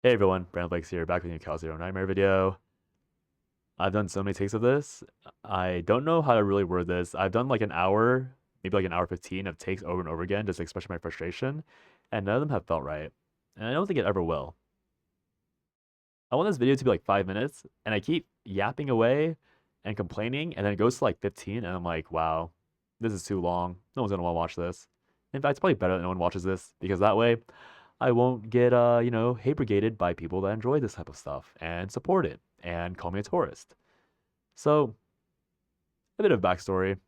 Hey everyone, Brandon Blakes here, back with a new Cal Zero Nightmare video. I've done so many takes of this. I don't know how to really word this. I've done like an hour, maybe like an hour 15 of takes over and over again, just expressing my frustration, and none of them have felt right. And I don't think it ever will. I want this video to be like 5 minutes, and I keep yapping away and complaining, and then it goes to like 15, and I'm like, wow, this is too long. No one's gonna want to watch this. In fact, it's probably better that no one watches this, because that way I won't get hate brigaded by people that enjoy this type of stuff and support it and call me a tourist. So, a bit of backstory.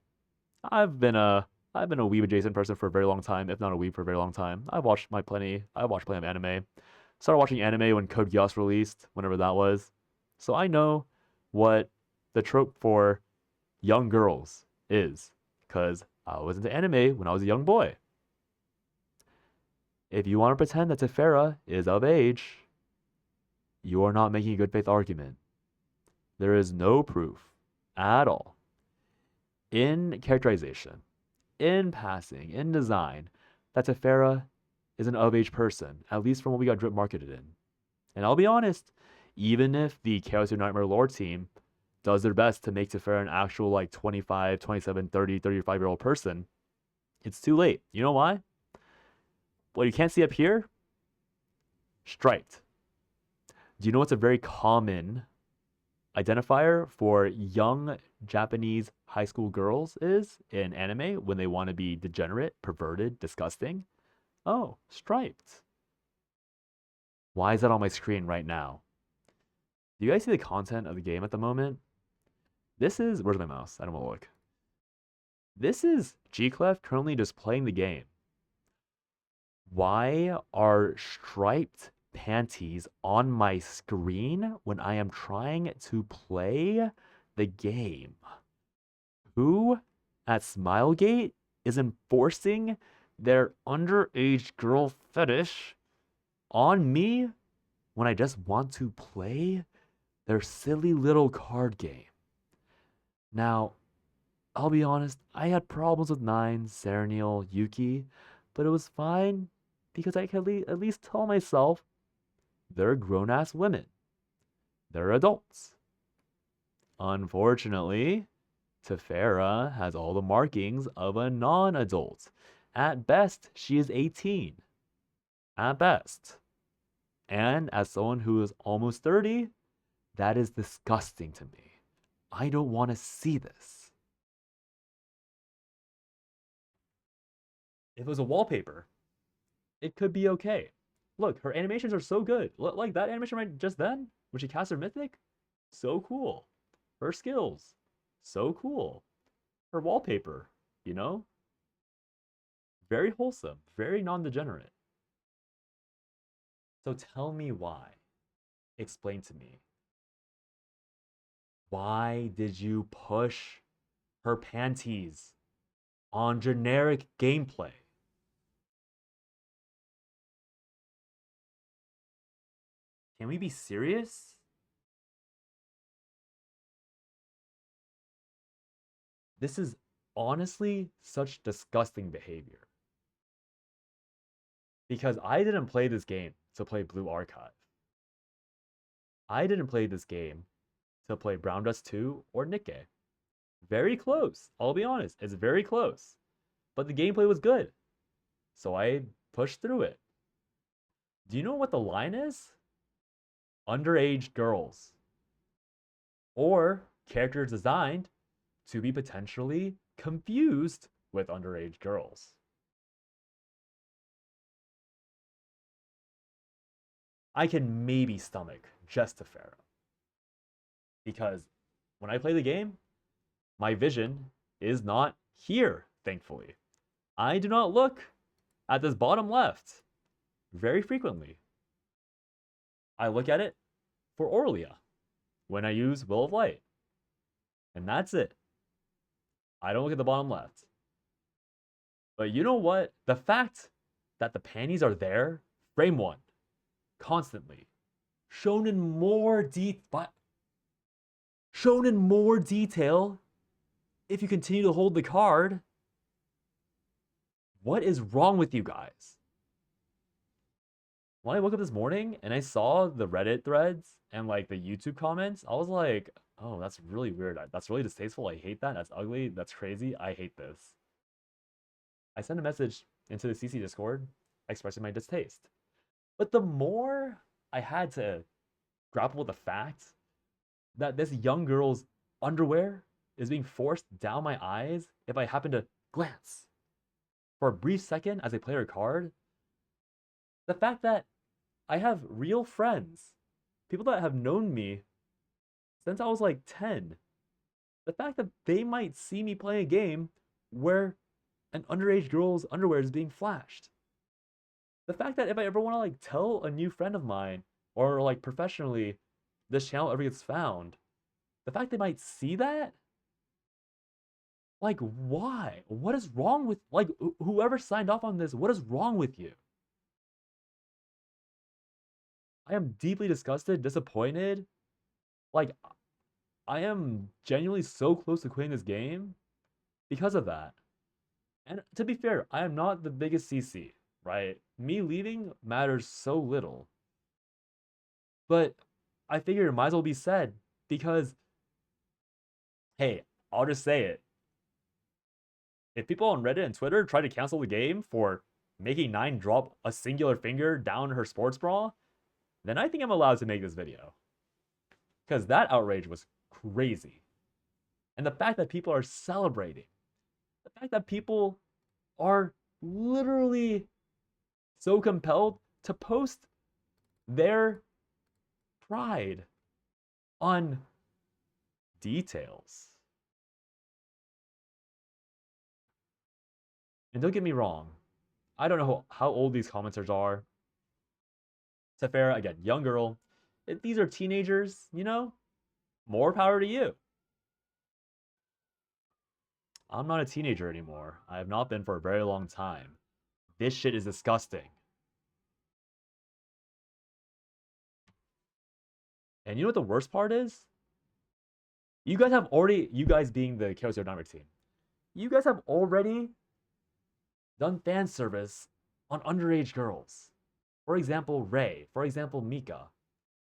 I've been a I've been a weeb adjacent person for a very long time, if not a weeb for a very long time. I watched plenty of anime. Started watching anime when Code Geass released, whenever that was. So I know what the trope for young girls is, because I was into anime when I was a young boy. If you want to pretend that Tefera is of age, you are not making a good faith argument. There is no proof at all in characterization, in passing, in design, that Tefera is an of age person, at least from what we got drip marketed in. And I'll be honest, even if the Chaos of Nightmare lore team does their best to make Tefera an actual like 25, 27, 30, 35-year-old person, it's too late. You know why? What you can't see up here? Striped. Do you know what's a very common identifier for young Japanese high school girls is in anime when they want to be degenerate, perverted, disgusting? Oh, striped. Why is that on my screen right now? Do you guys see the content of the game at the moment? This is, where's my mouse? I don't want to look. This is G-Clef currently just playing the game. Why are striped panties on my screen when I am trying to play the game? Who at Smilegate is enforcing their underage girl fetish on me when I just want to play their silly little card game? Now, I'll be honest, I had problems with Nine, Serenial, Yuki, but it was fine because I could at least tell myself they're grown ass women. They're adults. Unfortunately, Tefera has all the markings of a non adult. At best, she is 18. At best. And as someone who is almost 30, that is disgusting to me. I don't want to see this. If it was a wallpaper, it could be okay. Look, her animations are so good. Like that animation right just then, when she cast her mythic, so cool. Her skills, so cool. Her wallpaper, you know, very wholesome, very non-degenerate. So tell me why. Explain to me. Why did you push her panties on generic gameplay? Can we be serious? This is honestly such disgusting behavior. Because I didn't play this game to play Blue Archive. I didn't play this game to play Brown Dust 2 or Nikke. Very close. I'll be honest. It's very close. But the gameplay was good. So I pushed through it. Do you know what the line is? Underage girls. Or characters designed to be potentially confused with underage girls. I can maybe stomach just Tefera. Because when I play the game, my vision is not here, thankfully. I do not look at this bottom left very frequently. I look at it for Aurelia when I use Will of Light. And that's it. I don't look at the bottom left. But you know what? The fact that the panties are there, frame one, constantly, shown in more detail if you continue to hold the card. What is wrong with you guys? When I woke up this morning and I saw the Reddit threads and like the YouTube comments, I was like, oh, that's really weird. That's really distasteful. I hate that. That's ugly. That's crazy. I hate this. I sent a message into the CC Discord expressing my distaste. But the more I had to grapple with the fact that this young girl's underwear is being forced down my eyes if I happen to glance for a brief second as I play her card, the fact that I have real friends, people that have known me since I was like 10, the fact that they might see me play a game where an underage girl's underwear is being flashed. The fact that if I ever want to like tell a new friend of mine or like professionally this channel ever gets found, the fact they might see that, like, why? What is wrong with like whoever signed off on this? What is wrong with you? I am deeply disgusted, disappointed. Like, I am genuinely so close to quitting this game because of that. And to be fair, I am not the biggest CC, right? Me leaving matters so little. But I figured it might as well be said because, hey, I'll just say it. If people on Reddit and Twitter try to cancel the game for making Nine drop a singular finger down her sports bra, then I think I'm allowed to make this video. Because that outrage was crazy. And the fact that people are celebrating, the fact that people are literally so compelled to post their pride on details. And don't get me wrong, I don't know how old these commenters are. Tefera, again, young girl. If these are teenagers, you know, more power to you. I'm not a teenager anymore. I have not been for a very long time. This shit is disgusting. And you know what the worst part is? You guys being the Chaos Dynamic team, you guys have already done fan service on underage girls. For example, Ray. For example, Mika.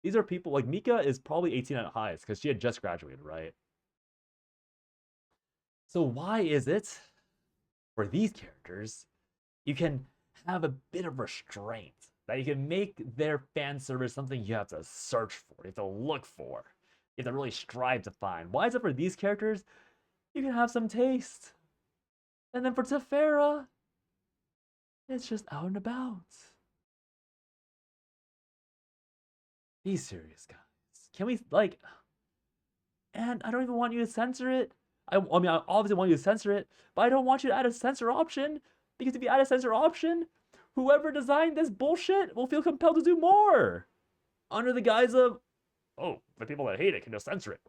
These are people, like Mika is probably 18 at highest because she had just graduated, right? So why is it for these characters you can have a bit of restraint, that you can make their fan service something you have to search for, you have to look for, you have to really strive to find? Why is it for these characters you can have some taste, and then for Tefera it's just out and about? Be serious, guys. Can we like? And I don't even want you to censor it. I mean, I obviously want you to censor it, but I don't want you to add a censor option, because if you add a censor option, whoever designed this bullshit will feel compelled to do more under the guise of, oh, the people that hate it can just censor it.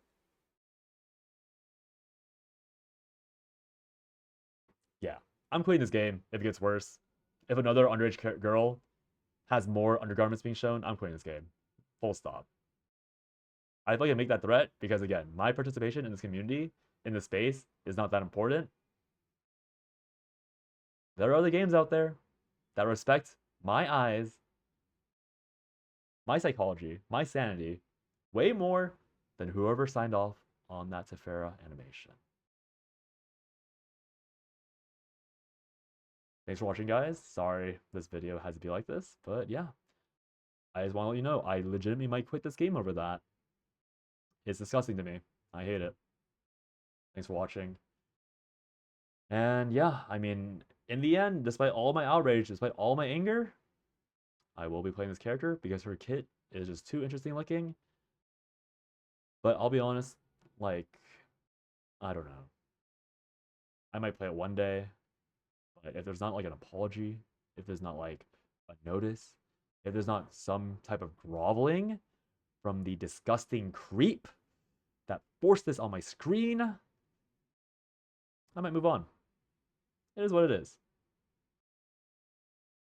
Yeah, I'm quitting this game if it gets worse. If another underage girl has more undergarments being shown, I'm quitting this game. Full stop. I feel like I make that threat because, again, my participation in this community, in this space, is not that important. There are other games out there that respect my eyes, my psychology, my sanity, way more than whoever signed off on that Tefera animation. Thanks for watching, guys. Sorry this video has to be like this, but yeah. I just want to let you know, I legitimately might quit this game over that. It's disgusting to me. I hate it. Thanks for watching. And yeah, I mean, in the end, despite all my outrage, despite all my anger, I will be playing this character because her kit is just too interesting looking. But I'll be honest, like, I don't know. I might play it one day, but if there's not like an apology, if there's not like a notice, if there's not some type of groveling from the disgusting creep that forced this on my screen, I might move on. It is what it is.